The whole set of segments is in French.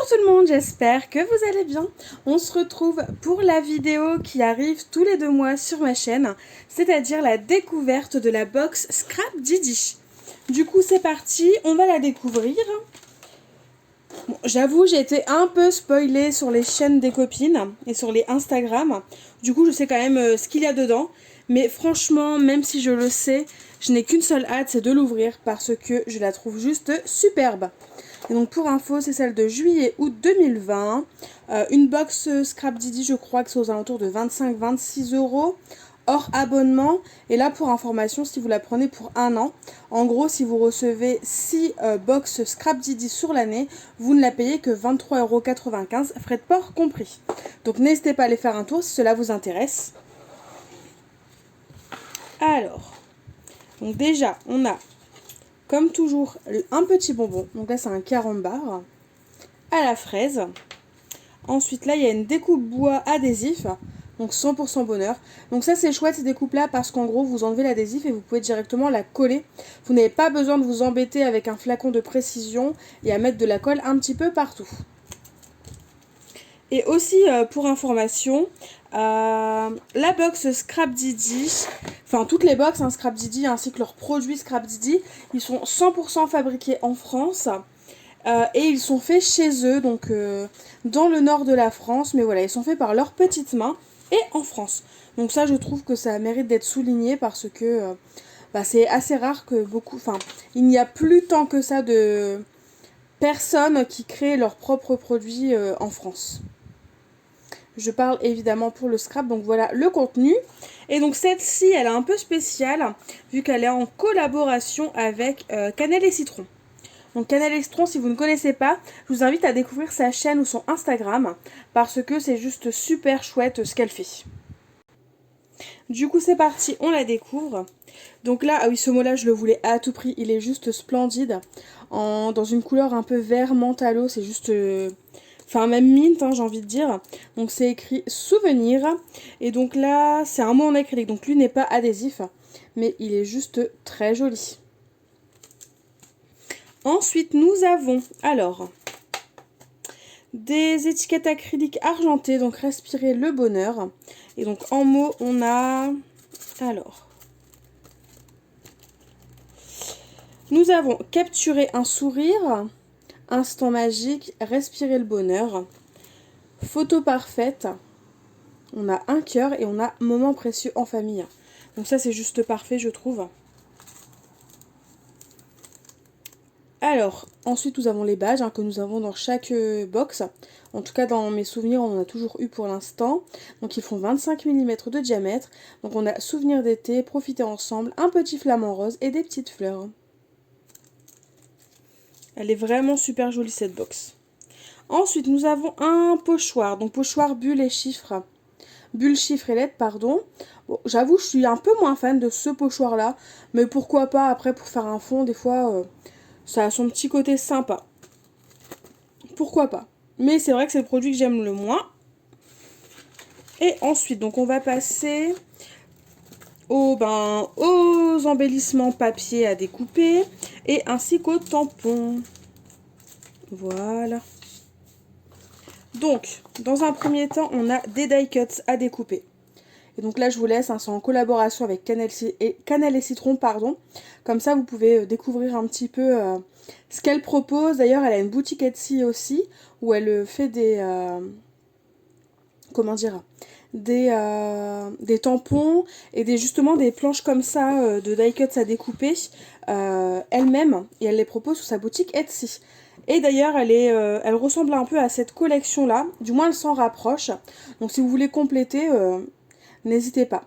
tout le monde, j'espère que vous allez bien. On se retrouve pour la vidéo qui arrive tous les 2 mois sur ma chaîne, c'est-à-dire la découverte de la box Scrap Didi. Du coup c'est parti, on va la découvrir. Bon, j'avoue j'ai été un peu spoilée sur les chaînes des copines et sur les Instagram. Du coup je sais quand même ce qu'il y a dedans. Mais franchement, même si je le sais, je n'ai qu'une seule hâte, c'est de l'ouvrir parce que je la trouve juste superbe. Et donc pour info, c'est celle de juillet-août 2020. Une box Scrap Didi, je crois que c'est aux alentours de 25-26 euros hors abonnement. Et là pour information, si vous la prenez pour 1 an, en gros si vous recevez 6 box Scrap Didi sur l'année, vous ne la payez que 23,95 €, frais de port compris. Donc n'hésitez pas à aller faire un tour si cela vous intéresse. Alors, donc déjà, on a, comme toujours, un petit bonbon. Donc là, c'est un carambar à la fraise. Ensuite, là, il y a une découpe bois adhésif. Donc 100% bonheur. Donc ça, c'est chouette, ces découpes-là, parce qu'en gros, vous enlevez l'adhésif et vous pouvez directement la coller. Vous n'avez pas besoin de vous embêter avec un flacon de précision et à mettre de la colle un petit peu partout. Et aussi, pour information, la box Scrap Didi, enfin toutes les box Scrap Didi ainsi que leurs produits Scrap Didi, ils sont 100% fabriqués en France et ils sont faits chez eux, donc dans le nord de la France, mais voilà, ils sont faits par leurs petites mains et en France. Donc ça, je trouve que ça mérite d'être souligné parce que c'est assez rare que il n'y a plus tant que ça de personnes qui créent leurs propres produits en France. Je parle évidemment pour le scrap, donc voilà le contenu. Et donc celle-ci, elle est un peu spéciale, vu qu'elle est en collaboration avec Cannelle et Citron. Donc Cannelle et Citron, si vous ne connaissez pas, je vous invite à découvrir sa chaîne ou son Instagram, parce que c'est juste super chouette ce qu'elle fait. Du coup c'est parti, on la découvre. Donc là, ah oui, ce mot-là, je le voulais à tout prix, il est juste splendide. Dans une couleur un peu vert mentalo, c'est juste... Enfin, même mint, hein, j'ai envie de dire. Donc, c'est écrit souvenir. Et donc là, c'est un mot en acrylique. Donc, lui n'est pas adhésif. Mais il est juste très joli. Ensuite, nous avons, alors, des étiquettes acryliques argentées. Donc, respirer le bonheur. Et donc, en mots, on a... Alors... Nous avons capturé un sourire... Instant magique, respirer le bonheur. Photo parfaite. On a un cœur et on a moment précieux en famille. Donc ça, c'est juste parfait, je trouve. Alors, ensuite, nous avons les badges que nous avons dans chaque box. En tout cas, dans mes souvenirs, on en a toujours eu pour l'instant. Donc, ils font 25 mm de diamètre. Donc, on a souvenir d'été, profiter ensemble, un petit flamant rose et des petites fleurs. Elle est vraiment super jolie, cette box. Ensuite, nous avons un pochoir. Donc, pochoir bulle et chiffres. Bulle, chiffres et lettres, pardon. Bon, j'avoue, je suis un peu moins fan de ce pochoir-là. Mais pourquoi pas, après, pour faire un fond, des fois, ça a son petit côté sympa. Pourquoi pas. Mais c'est vrai que c'est le produit que j'aime le moins. Et ensuite, donc on va passer aux embellissements papier à découper. Et ainsi qu'aux tampons. Voilà. Donc, dans un premier temps, on a des die cuts à découper. Et donc là, je vous laisse, c'est en collaboration avec Cannelle et Citron, pardon. Comme ça, vous pouvez découvrir un petit peu ce qu'elle propose. D'ailleurs, elle a une boutique Etsy aussi, où elle fait comment dire, des tampons et justement des planches comme ça de die cuts à découper elle-même. Et elle les propose sur sa boutique Etsy. Et d'ailleurs, elle ressemble un peu à cette collection-là. Du moins, elle s'en rapproche. Donc, si vous voulez compléter... n'hésitez pas.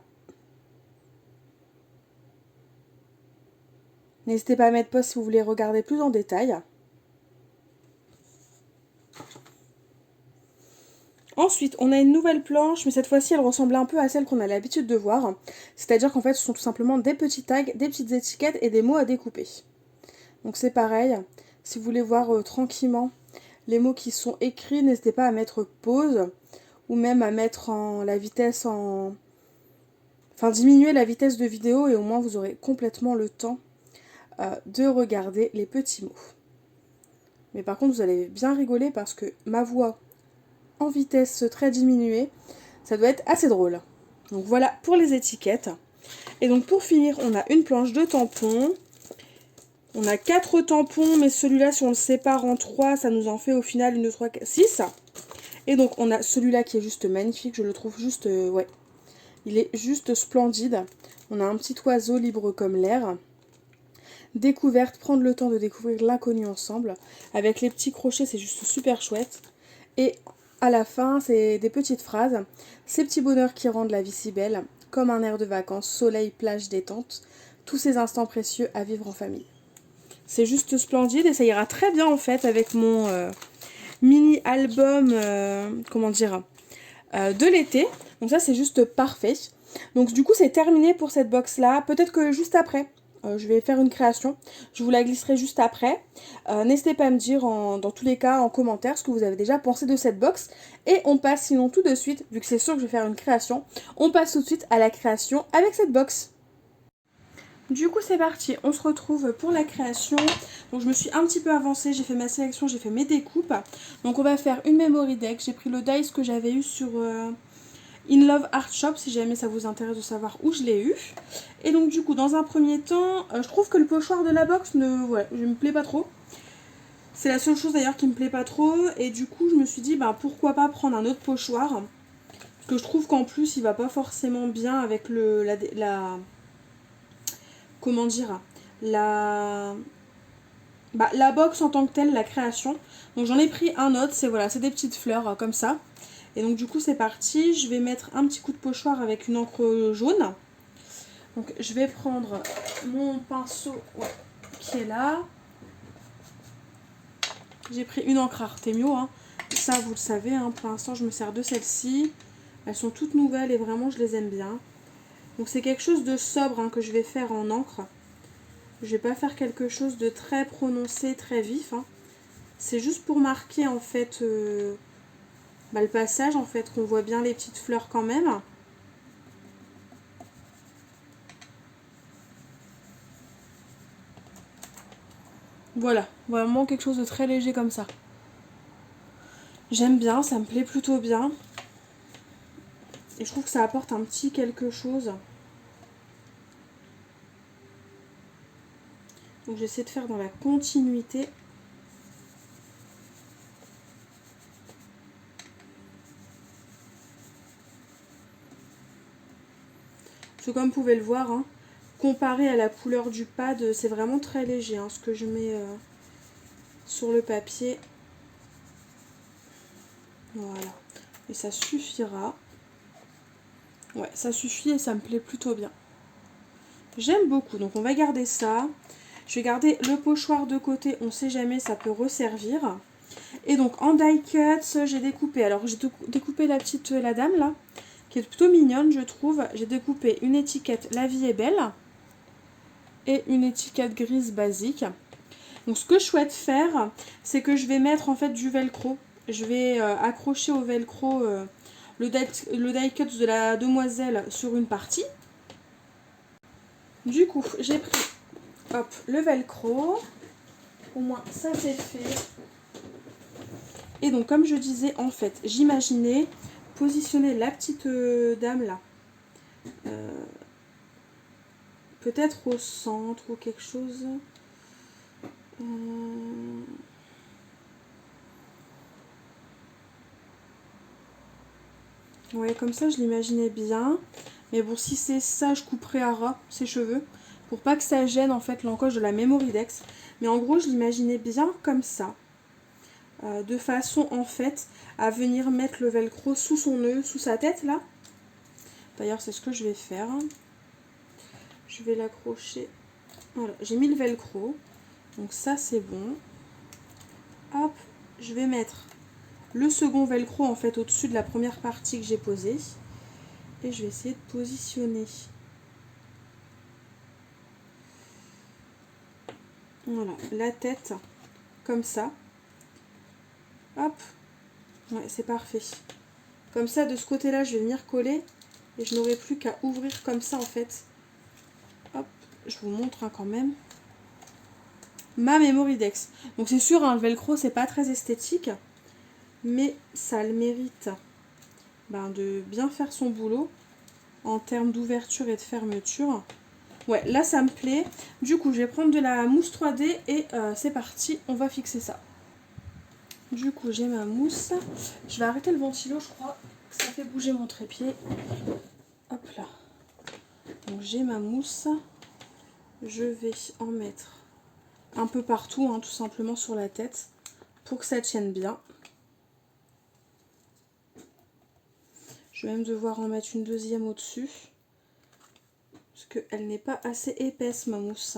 N'hésitez pas à mettre pause si vous voulez regarder plus en détail. Ensuite, on a une nouvelle planche, mais cette fois-ci, elle ressemble un peu à celle qu'on a l'habitude de voir. C'est-à-dire qu'en fait, ce sont tout simplement des petits tags, des petites étiquettes et des mots à découper. Donc c'est pareil, si vous voulez voir tranquillement les mots qui sont écrits, n'hésitez pas à mettre pause ou même à mettre la vitesse en... Enfin, diminuer la vitesse de vidéo et au moins vous aurez complètement le temps de regarder les petits mots. Mais par contre, vous allez bien rigoler parce que ma voix en vitesse très diminuée, ça doit être assez drôle. Donc voilà pour les étiquettes. Et donc pour finir, on a une planche de tampons. On a 4 tampons, mais celui-là, si on le sépare en 3, ça nous en fait au final 1, 2, 3, 4, 6. Et donc on a celui-là qui est juste magnifique, je le trouve juste, ouais, il est juste splendide. On a un petit oiseau libre comme l'air. Découverte, prendre le temps de découvrir l'inconnu ensemble. Avec les petits crochets, c'est juste super chouette. Et à la fin, c'est des petites phrases. Ces petits bonheurs qui rendent la vie si belle, comme un air de vacances, soleil, plage, détente. Tous ces instants précieux à vivre en famille. C'est juste splendide et ça ira très bien en fait avec mon mini album, comment dire, de l'été. Donc ça c'est juste parfait. Donc du coup c'est terminé pour cette box là. Peut-être que juste après, je vais faire une création. Je vous la glisserai juste après. N'hésitez pas à me dire dans tous les cas en commentaire ce que vous avez déjà pensé de cette box. Et on passe sinon tout de suite, vu que c'est sûr que je vais faire une création, on passe tout de suite à la création avec cette box. Du coup c'est parti, on se retrouve pour la création. Donc je me suis un petit peu avancée, j'ai fait ma sélection, j'ai fait mes découpes. Donc on va faire une memory deck. J'ai pris le dice que j'avais eu sur In Love Art Shop, si jamais ça vous intéresse de savoir où je l'ai eu. Et donc du coup dans un premier temps, je trouve que le pochoir de la box ne me plaît pas trop. C'est la seule chose d'ailleurs qui me plaît pas trop. Et du coup je me suis dit pourquoi pas prendre un autre pochoir. Parce que je trouve qu'en plus il va pas forcément bien avec comment dire, la box en tant que telle, la création. Donc j'en ai pris un autre, c'est des petites fleurs comme ça. Et donc du coup c'est parti, je vais mettre un petit coup de pochoir avec une encre jaune. Donc je vais prendre mon pinceau qui est là. J'ai pris une encre Artemio, hein. Ça vous le savez, hein. Pour l'instant je me sers de celle-ci. Elles sont toutes nouvelles et vraiment je les aime bien. Donc c'est quelque chose de sobre, hein, que je vais faire en encre. Je vais pas faire quelque chose de très prononcé, très vif, hein. C'est juste pour marquer en fait le passage, en fait, qu'on voit bien les petites fleurs quand même. Voilà, vraiment quelque chose de très léger comme ça. J'aime bien, ça me plaît plutôt bien. Et je trouve que ça apporte un petit quelque chose. Donc j'essaie de faire dans la continuité. Parce que comme vous pouvez le voir, hein, comparé à la couleur du pad, c'est vraiment très léger, hein, ce que je mets sur le papier. Voilà. Et ça suffira. Ouais, ça suffit et ça me plaît plutôt bien. J'aime beaucoup, donc on va garder ça. Je vais garder le pochoir de côté, on sait jamais, ça peut resservir. Et donc en die cut, j'ai découpé, alors j'ai découpé la dame là, qui est plutôt mignonne je trouve. J'ai découpé une étiquette La vie est belle et une étiquette grise basique. Donc ce que je souhaite faire, c'est que je vais mettre en fait du velcro. Je vais accrocher au velcro le die cut de la demoiselle sur une partie. Du coup, j'ai pris le velcro. Au moins, ça c'est fait. Et donc, comme je disais, en fait, j'imaginais positionner la petite dame là. Peut-être au centre ou quelque chose. Ouais, comme ça, je l'imaginais bien. Mais bon, si c'est ça, je couperai à ras ses cheveux. Pour pas que ça gêne, en fait, l'encoche de la Memory Dex. Mais en gros, je l'imaginais bien comme ça. De façon, en fait, à venir mettre le velcro sous son nœud, sous sa tête, là. D'ailleurs, c'est ce que je vais faire. Je vais l'accrocher. Voilà, j'ai mis le velcro. Donc ça, c'est bon. Hop, je vais mettre le second velcro, en fait, au-dessus de la première partie que j'ai posée. Et je vais essayer de positionner. Voilà, la tête, comme ça. Hop, ouais, c'est parfait. Comme ça, de ce côté-là, je vais venir coller. Et je n'aurai plus qu'à ouvrir comme ça, en fait. Hop, je vous montre, hein, quand même. ma Memoridex. Donc c'est sûr, hein, le velcro c'est pas très esthétique, mais ça a le mérite de bien faire son boulot en termes d'ouverture et de fermeture. Ouais, là ça me plaît. Du coup, je vais prendre de la mousse 3D et c'est parti, on va fixer ça. Du coup, j'ai ma mousse. Je vais arrêter le ventilo, je crois que ça fait bouger mon trépied. Hop là. Donc j'ai ma mousse. Je vais en mettre un peu partout, hein, tout simplement sur la tête, pour que ça tienne bien. Je vais même devoir en mettre une deuxième au-dessus, parce qu'elle n'est pas assez épaisse, ma mousse,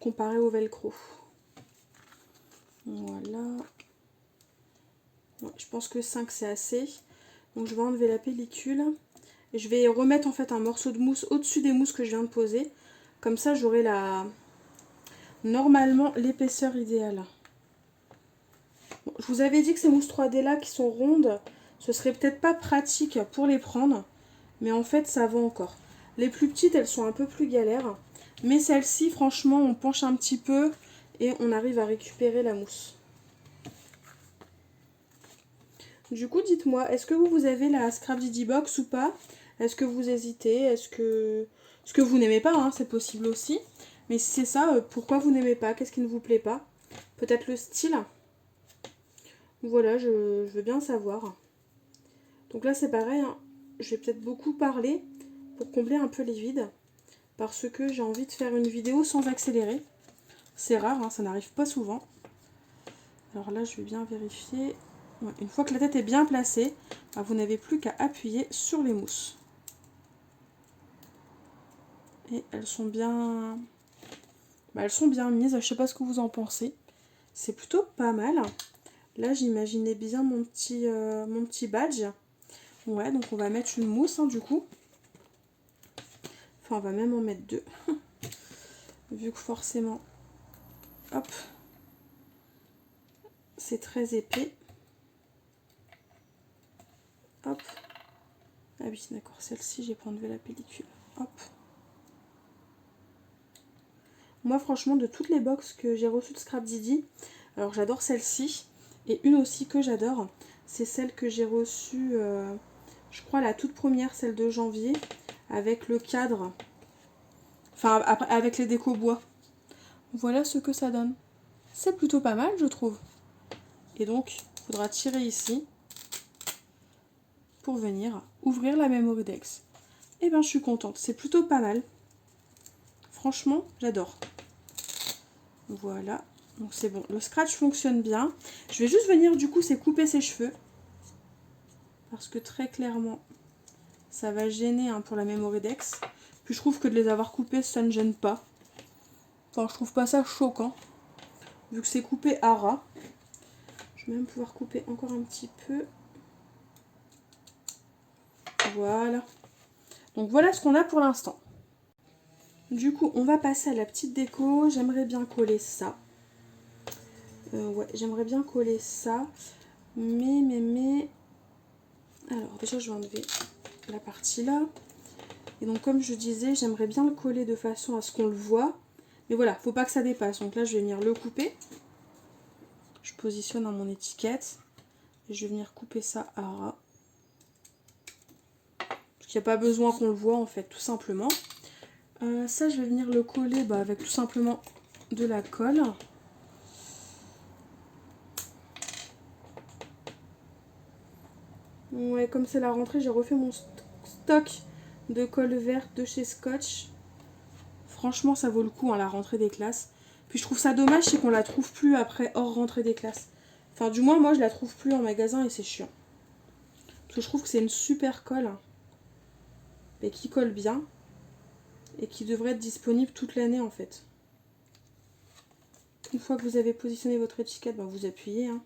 comparée au velcro. Voilà. Ouais, je pense que 5 c'est assez. Donc je vais enlever la pellicule. Et je vais remettre en fait un morceau de mousse au-dessus des mousses que je viens de poser. Comme ça j'aurai normalement l'épaisseur idéale. Bon, je vous avais dit que ces mousses 3D là qui sont rondes, ce serait peut-être pas pratique pour les prendre. Mais en fait ça va encore. Les plus petites elles sont un peu plus galères. Mais celles-ci franchement on penche un petit peu et on arrive à récupérer la mousse. Du coup, dites-moi, est-ce que vous avez la Scrap Didi Box ou pas? Est-ce que vous hésitez? Est-ce que vous n'aimez pas, hein, c'est possible aussi. Mais si c'est ça, pourquoi vous n'aimez pas? Qu'est-ce qui ne vous plaît pas? Peut-être le style? Voilà, je veux bien savoir. Donc là, c'est pareil, hein, je vais peut-être beaucoup parler pour combler un peu les vides. Parce que j'ai envie de faire une vidéo sans accélérer. C'est rare, hein, ça n'arrive pas souvent. Alors là, je vais bien vérifier. Ouais, une fois que la tête est bien placée, vous n'avez plus qu'à appuyer sur les mousses. Et elles sont bien mises. Je sais pas ce que vous en pensez. C'est plutôt pas mal. Là, j'imaginais bien mon petit badge. Ouais, donc on va mettre une mousse, hein, du coup. Enfin, on va même en mettre deux. Vu que forcément, hop, c'est très épais. Hop. Ah oui, d'accord, celle-ci, j'ai pas enlevé la pellicule. Hop. Moi, franchement, de toutes les box que j'ai reçues de Scrap Didi, alors j'adore celle-ci. Et une aussi que j'adore, c'est celle que j'ai reçue, je crois, la toute première, celle de janvier, avec le cadre. Enfin, avec les décos bois. Voilà ce que ça donne. C'est plutôt pas mal, je trouve. Et donc, il faudra tirer ici pour venir ouvrir la Memoridex. Et ben, je suis contente. C'est plutôt pas mal. Franchement, j'adore. Voilà. Donc c'est bon. Le scratch fonctionne bien. Je vais juste venir, du coup, c'est couper ses cheveux. Parce que très clairement, ça va gêner, hein, pour la Memoridex. Puis je trouve que de les avoir coupés, ça ne gêne pas. Enfin, je trouve pas ça choquant. Vu que c'est coupé à ras. Je vais même pouvoir couper encore un petit peu. Voilà. Donc voilà ce qu'on a pour l'instant. Du coup, on va passer à la petite déco. J'aimerais bien coller ça. Ouais, j'aimerais bien coller ça. Mais... Alors, déjà, je vais enlever la partie là. Et donc, comme je disais, j'aimerais bien le coller de façon à ce qu'on le voit. Mais voilà, faut pas que ça dépasse. Donc là, je vais venir le couper. Je positionne dans mon étiquette. Et je vais venir couper ça à ras. Parce qu'il n'y a pas besoin qu'on le voit, en fait, tout simplement. Ça, je vais venir le coller avec tout simplement de la colle. Ouais, comme c'est la rentrée, j'ai refait mon stock de colle verte de chez Scotch. Franchement, ça vaut le coup, hein, la rentrée des classes. Puis je trouve ça dommage, c'est qu'on la trouve plus après hors rentrée des classes. Enfin, du moins, moi, je la trouve plus en magasin et c'est chiant. Parce que je trouve que c'est une super colle. Et qui colle bien. Et qui devrait être disponible toute l'année, en fait. Une fois que vous avez positionné votre étiquette, vous appuyez, hein.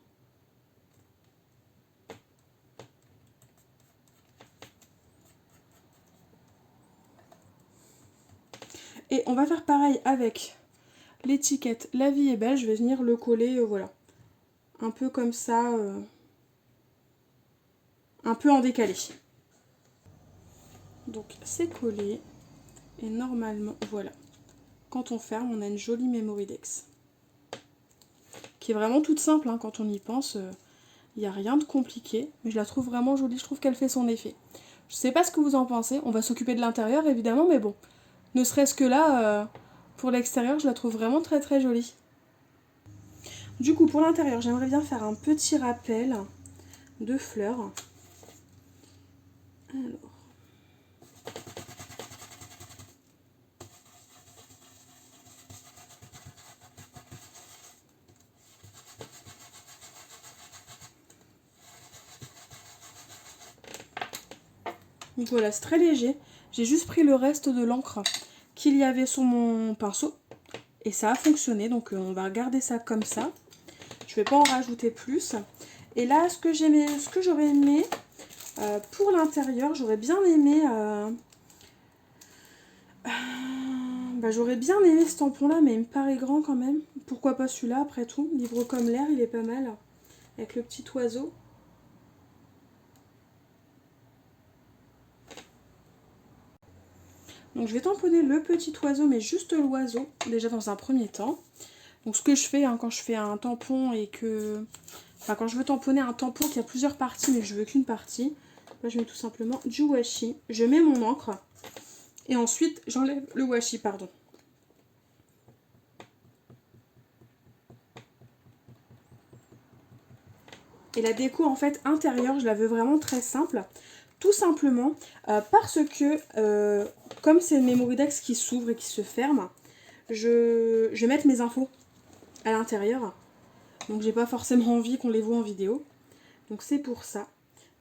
Et on va faire pareil avec l'étiquette La vie est belle. Je vais venir le coller, voilà. Un peu comme ça, un peu en décalé. Donc c'est collé. Et normalement, voilà. quand on ferme, on a une jolie Memoridex. Qui est vraiment toute simple, hein, quand on y pense. Il n'y a rien de compliqué. Mais je la trouve vraiment jolie, je trouve qu'elle fait son effet. Je sais pas ce que vous en pensez. On va s'occuper de l'intérieur, évidemment, mais bon. Ne serait-ce que là, pour l'extérieur, je la trouve vraiment très très jolie. Du coup, pour l'intérieur, j'aimerais bien faire un petit rappel de fleurs. Alors. Donc voilà, c'est très léger. J'ai juste pris le reste de l'encre qu'il y avait sur mon pinceau. Et ça a fonctionné, donc on va garder ça comme ça. Je vais pas en rajouter plus. Et là, ce que j'aurais aimé, pour l'intérieur, j'aurais bien aimé... j'aurais bien aimé ce tampon-là, mais il me paraît grand quand même. Pourquoi pas celui-là, après tout. Libre comme l'air, il est pas mal. Avec le petit oiseau. Donc je vais tamponner le petit oiseau, mais juste l'oiseau, déjà dans un premier temps. Donc ce que je fais, hein, quand je fais un tampon et que... Enfin, quand je veux tamponner un tampon qui a plusieurs parties, mais que je veux qu'une partie, là je mets tout simplement du washi. Je mets mon encre. Et ensuite, j'enlève le washi, pardon. Et la déco, en fait, intérieure, je la veux vraiment très simple. Tout simplement parce que, comme c'est le Memoridex qui s'ouvre et qui se ferme, je vais mettre mes infos à l'intérieur. Donc j'ai pas forcément envie qu'on les voit en vidéo. Donc c'est pour ça.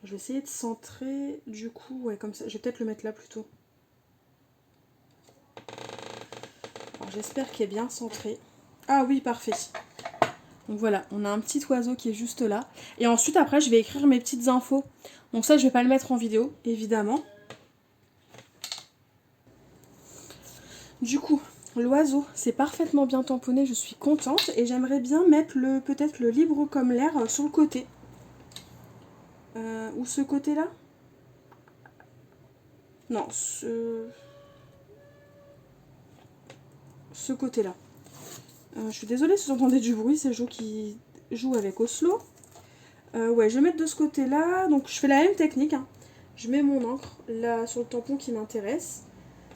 Je vais essayer de centrer, du coup, ouais, comme ça. Je vais peut-être le mettre là plutôt. Alors j'espère qu'il est bien centré. Ah oui, parfait. Donc voilà, on a un petit oiseau qui est juste là. Et ensuite, après, je vais écrire mes petites infos. Donc ça, je vais pas le mettre en vidéo, évidemment. Du coup, l'oiseau, c'est parfaitement bien tamponné, je suis contente. Et j'aimerais bien mettre peut-être le libre comme l'air sur le côté. Ou ce côté-là? Non, ce côté-là. Je suis désolée si vous entendez du bruit, c'est Jo qui joue avec Oslo. Ouais, je vais mettre de ce côté-là. Donc je fais la même technique, hein. Je mets mon encre là sur le tampon qui m'intéresse.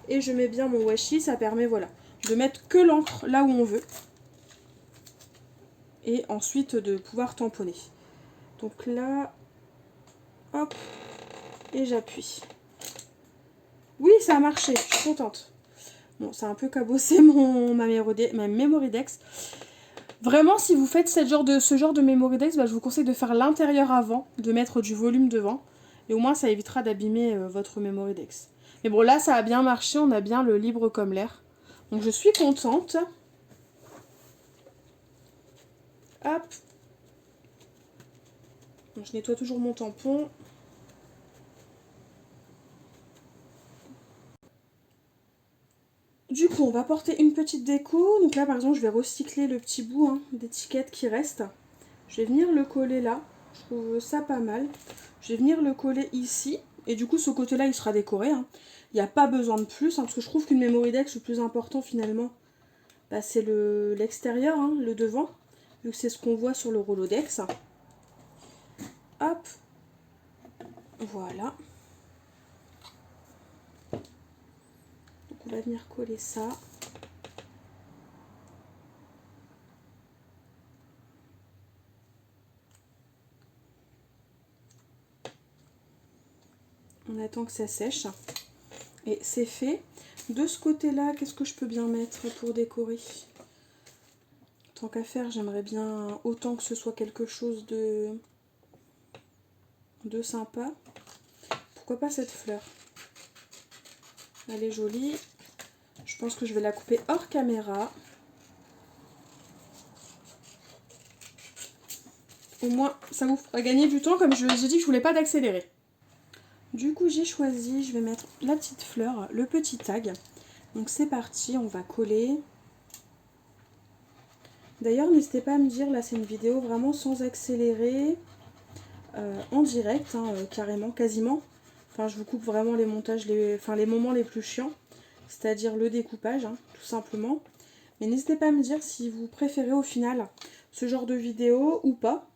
Et je mets bien mon washi, ça permet, voilà, de mettre que l'encre là où on veut. Et ensuite de pouvoir tamponner. Donc là, hop, et j'appuie. Oui, ça a marché, je suis contente. Bon, ça a un peu cabossé ma Memoridex. Vraiment, si vous faites ce genre de Memoridex, je vous conseille de faire l'intérieur avant, de mettre du volume devant. Et au moins, ça évitera d'abîmer votre Memoridex. Mais bon, là, ça a bien marché, on a bien le libre comme l'air. Donc, je suis contente. Hop. Donc, je nettoie toujours mon tampon. Du coup, on va porter une petite déco. Donc là, par exemple, je vais recycler le petit bout d'étiquette qui reste. Je vais venir le coller là. Je trouve ça pas mal. Je vais venir le coller ici. Et du coup, ce côté-là, il sera décoré. Il n'y a pas besoin de plus. Parce que je trouve qu'une Memoridex, le plus important, finalement, c'est l'extérieur, le devant. Vu que c'est ce qu'on voit sur le Rolodex. Hop. Voilà. Donc, on va venir coller ça. On attend que ça sèche. Et c'est fait. De ce côté-là, qu'est-ce que je peux bien mettre pour décorer? Tant qu'à faire, j'aimerais bien autant que ce soit quelque chose de sympa. Pourquoi pas cette fleur? Elle est jolie. Je pense que je vais la couper hors caméra. Au moins, ça vous fera gagner du temps, comme je vous ai dit que je voulais pas d'accélérer. Du coup, j'ai choisi, je vais mettre la petite fleur, le petit tag. Donc c'est parti, on va coller. D'ailleurs, n'hésitez pas à me dire, là c'est une vidéo vraiment sans accélérer, en direct, carrément, quasiment. Enfin, je vous coupe vraiment les montages, les moments les plus chiants. c'est-à-dire le découpage, hein, tout simplement. Mais n'hésitez pas à me dire si vous préférez au final ce genre de vidéo ou pas.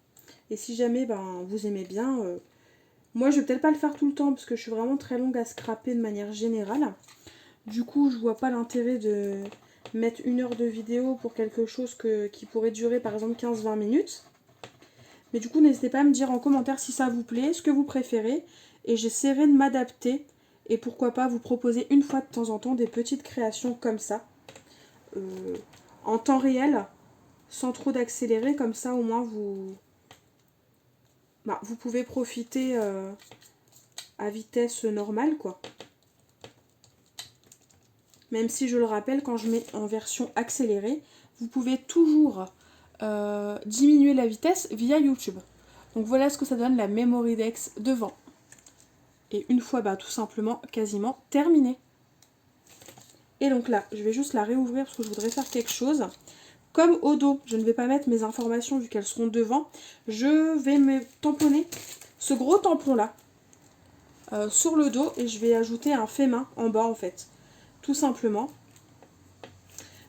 Et si jamais vous aimez bien, moi je vais peut-être pas le faire tout le temps parce que je suis vraiment très longue à scraper de manière générale. Du coup je vois pas l'intérêt de mettre 1 heure de vidéo pour quelque chose qui pourrait durer par exemple 15-20 minutes. Mais du coup n'hésitez pas à me dire en commentaire si ça vous plaît, ce que vous préférez. Et j'essaierai de m'adapter et pourquoi pas vous proposer une fois de temps en temps des petites créations comme ça. En temps réel, sans trop d'accélérer, comme ça au moins vous pouvez profiter à vitesse normale quoi. Même si je le rappelle, quand je mets en version accélérée, vous pouvez toujours diminuer la vitesse via YouTube. Donc voilà ce que ça donne la Memory Dex devant. Et une fois tout simplement quasiment terminée. Et donc là, je vais juste la réouvrir parce que je voudrais faire quelque chose. Comme au dos, je ne vais pas mettre mes informations vu qu'elles seront devant. Je vais me tamponner ce gros tampon là sur le dos et je vais ajouter un fait main en bas en fait. Tout simplement.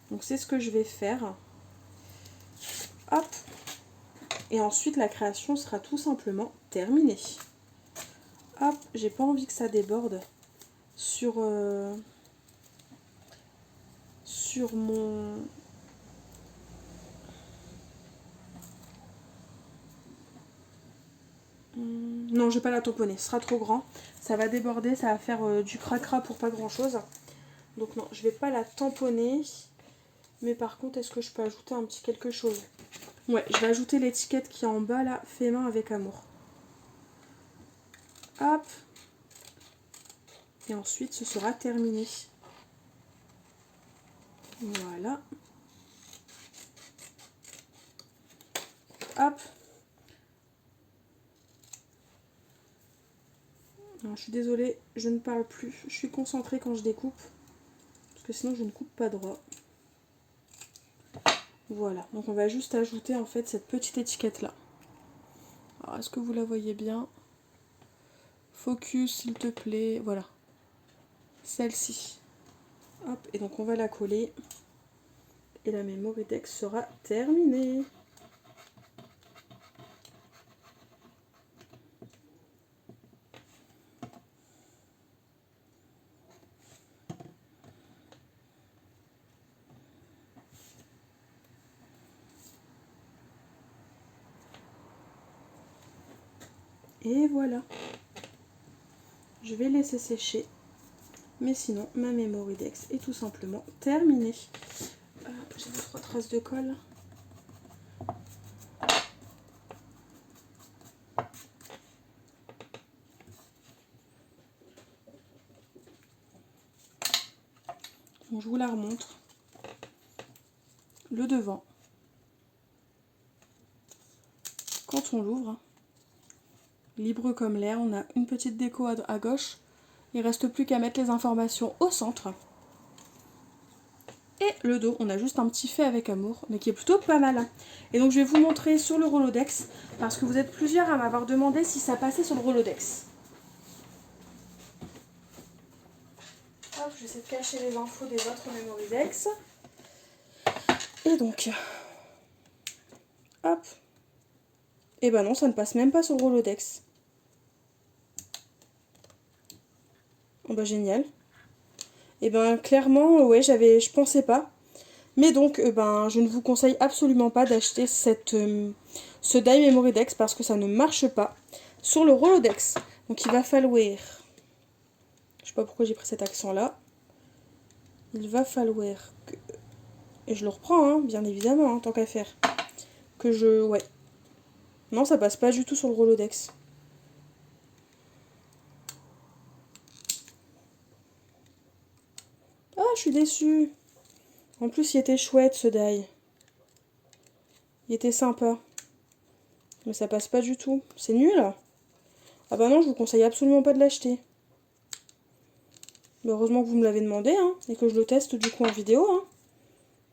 Donc c'est ce que je vais faire. Hop. Et ensuite la création sera tout simplement terminée. Hop, j'ai pas envie que ça déborde sur mon... Non, je vais pas la tamponner, ce sera trop grand. Ça va déborder, ça va faire du cracra pour pas grand chose. Donc non, je vais pas la tamponner. Mais par contre, est-ce que je peux ajouter un petit quelque chose? Ouais, je vais ajouter l'étiquette qui est en bas là, fait main avec amour. Hop. Et ensuite, ce sera terminé. Voilà. Hop. Alors, je suis désolée, je ne parle plus. Je suis concentrée quand je découpe. Parce que sinon, je ne coupe pas droit. Voilà. Donc, on va juste ajouter en fait cette petite étiquette là. Alors, est-ce que vous la voyez bien? Focus, s'il te plaît. Voilà. Celle-ci. Hop. Et donc, on va la coller. Et la Memory Dex sera terminée. Et voilà. Je vais laisser sécher. Mais sinon, ma Memory Dex est tout simplement terminée. J'ai 3 traces de colle. Donc, je vous la remontre. Le devant. Quand on l'ouvre, libre comme l'air, on a une petite déco à gauche. Il ne reste plus qu'à mettre les informations au centre. Et le dos, on a juste un petit fait avec amour, mais qui est plutôt pas mal. Et donc je vais vous montrer sur le Rolodex, parce que vous êtes plusieurs à m'avoir demandé si ça passait sur le Rolodex. Hop, je vais essayer de cacher les infos des autres Memory Dex. Et donc, hop. Et ben non, ça ne passe même pas sur le Rolodex. Oh bah génial. Et ben clairement, ouais, je pensais pas. Mais donc, je ne vous conseille absolument pas d'acheter ce die Memory Dex parce que ça ne marche pas sur le Rolodex. Donc il va falloir, je sais pas pourquoi j'ai pris cet accent là. Il va falloir que, et je le reprends, hein, bien évidemment, hein, tant qu'à faire, ouais. Non, ça passe pas du tout sur le Rolodex. Ah, je suis déçue. En plus, il était chouette ce die. Il était sympa. Mais ça passe pas du tout. C'est nul. Ah bah non, je vous conseille absolument pas de l'acheter. Mais heureusement que vous me l'avez demandé, hein, et que je le teste du coup en vidéo. Hein.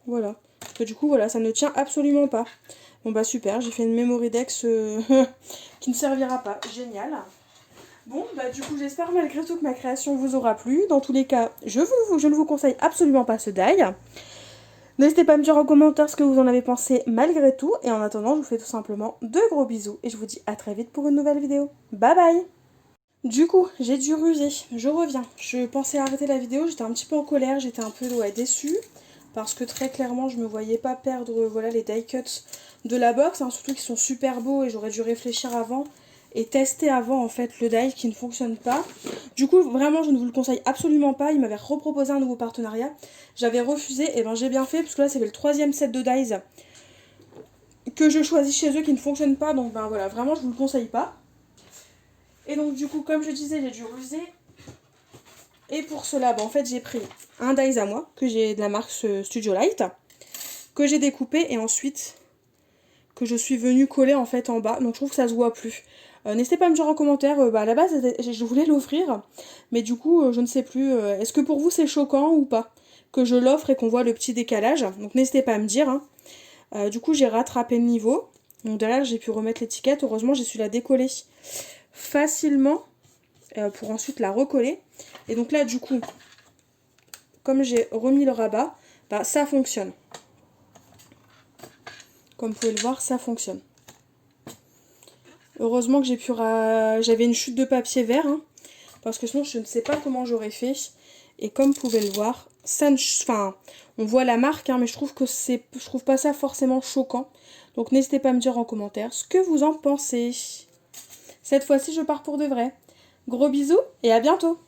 Voilà. Parce que du coup, voilà, ça ne tient absolument pas. Bon bah super, j'ai fait une Memory Dex qui ne servira pas. Génial. Bon, bah du coup, j'espère malgré tout que ma création vous aura plu. Dans tous les cas, je ne vous conseille absolument pas ce die. N'hésitez pas à me dire en commentaire ce que vous en avez pensé malgré tout. Et en attendant, je vous fais tout simplement de gros bisous. Et je vous dis à très vite pour une nouvelle vidéo. Bye bye! Du coup, j'ai dû ruser. Je reviens. Je pensais arrêter la vidéo. J'étais un petit peu en colère. J'étais un peu déçue. Parce que très clairement, je me voyais pas perdre voilà, les die cuts de la box. Hein, surtout qu'ils sont super beaux et j'aurais dû réfléchir avant. Et tester avant en fait le die qui ne fonctionne pas. Du coup vraiment je ne vous le conseille absolument pas. Il m'avait reproposé un nouveau partenariat. J'avais refusé et ben j'ai bien fait parce que là c'est le 3e set de dies que je choisis chez eux qui ne fonctionne pas. Donc ben voilà, vraiment je vous le conseille pas. Et donc du coup comme je disais j'ai dû ruser. Et pour cela ben, en fait j'ai pris un dies à moi que j'ai de la marque Studio Light. Que j'ai découpé et ensuite que je suis venue coller en fait en bas. Donc je trouve que ça se voit plus. N'hésitez pas à me dire en commentaire, à la base je voulais l'offrir, mais du coup je ne sais plus, est-ce que pour vous c'est choquant ou pas que je l'offre et qu'on voit le petit décalage, donc n'hésitez pas à me dire. Hein. Du coup j'ai rattrapé le niveau, donc derrière j'ai pu remettre l'étiquette, heureusement j'ai su la décoller facilement pour ensuite la recoller. Et donc là du coup, comme j'ai remis le rabat, bah, ça fonctionne. Comme vous pouvez le voir, ça fonctionne. Heureusement que j'avais une chute de papier vert, hein, parce que sinon je ne sais pas comment j'aurais fait. Et comme vous pouvez le voir, ça ne... enfin, on voit la marque, hein, mais je trouve pas ça forcément choquant. Donc n'hésitez pas à me dire en commentaire ce que vous en pensez. Cette fois-ci, je pars pour de vrai. Gros bisous et à bientôt!